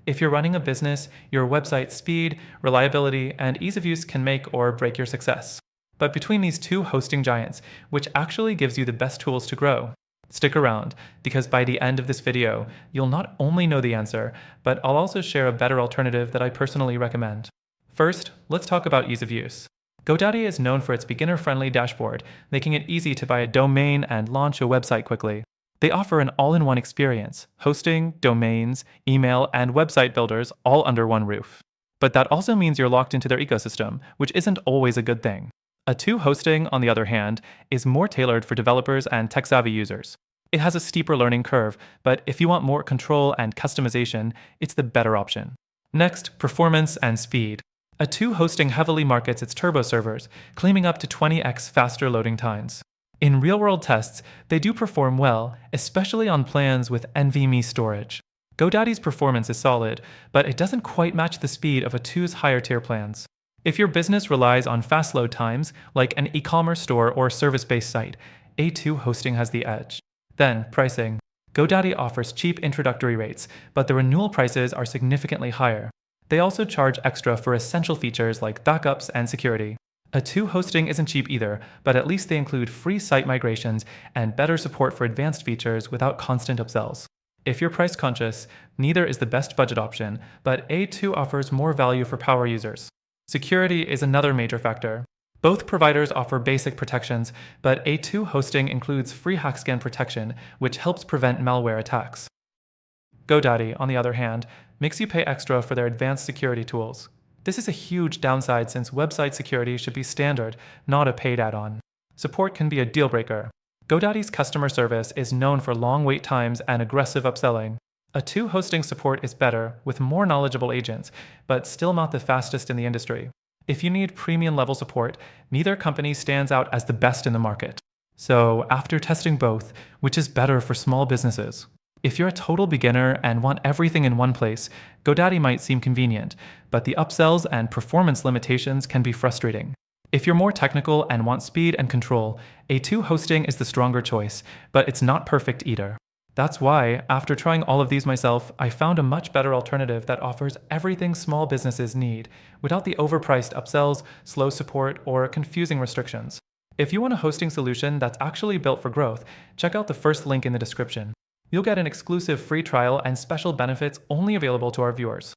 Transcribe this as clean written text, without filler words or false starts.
If you're running a business, your website's speed, reliability, and ease of use can make or break your success. But between these two hosting giants, which actually gives you the best tools to grow? Stick around, because by the end of this video, you'll not only know the answer, but I'll also share a better alternative that I personally recommend. First, let's talk about ease of use. GoDaddy is known for its beginner-friendly dashboard, making it easy to buy a domain and launch a website quickly. They offer an all-in-one experience, hosting, domains, email, and website builders all under one roof. But that also means you're locked into their ecosystem, which isn't always a good thing. A2 hosting, on the other hand, is more tailored for developers and tech-savvy users. It has a steeper learning curve, but if you want more control and customization, it's the better option. Next, performance and speed. A2 hosting heavily markets its turbo servers, claiming up to 20x faster loading times. In real-world tests, they do perform well, especially on plans with NVMe storage. GoDaddy's performance is solid, but it doesn't quite match the speed of A2's higher-tier plans. If your business relies on fast load times, like an e-commerce store or service-based site, A2 hosting has the edge. Then, pricing. GoDaddy offers cheap introductory rates, but the renewal prices are significantly higher. They also charge extra for essential features like backups and security. A2 hosting isn't cheap either, but at least they include free site migrations and better support for advanced features without constant upsells. If you're price conscious, neither is the best budget option, but A2 offers more value for power users. Security is another major factor. Both providers offer basic protections, but A2 hosting includes free hackscan protection, which helps prevent malware attacks. GoDaddy, on the other hand, makes you pay extra for their advanced security tools. This is a huge downside since website security should be standard, not a paid add-on. Support can be a deal breaker. GoDaddy's customer service is known for long wait times and aggressive upselling. A2 hosting support is better, with more knowledgeable agents, but still not the fastest in the industry. If you need premium-level support, neither company stands out as the best in the market. So, after testing both, which is better for small businesses? If you're a total beginner and want everything in one place, GoDaddy might seem convenient, but the upsells and performance limitations can be frustrating. If you're more technical and want speed and control, A2 hosting is the stronger choice, but it's not perfect either. That's why, after trying all of these myself, I found a much better alternative that offers everything small businesses need, without the overpriced upsells, slow support, or confusing restrictions. If you want a hosting solution that's actually built for growth, check out the first link in the description. You'll get an exclusive free trial and special benefits only available to our viewers.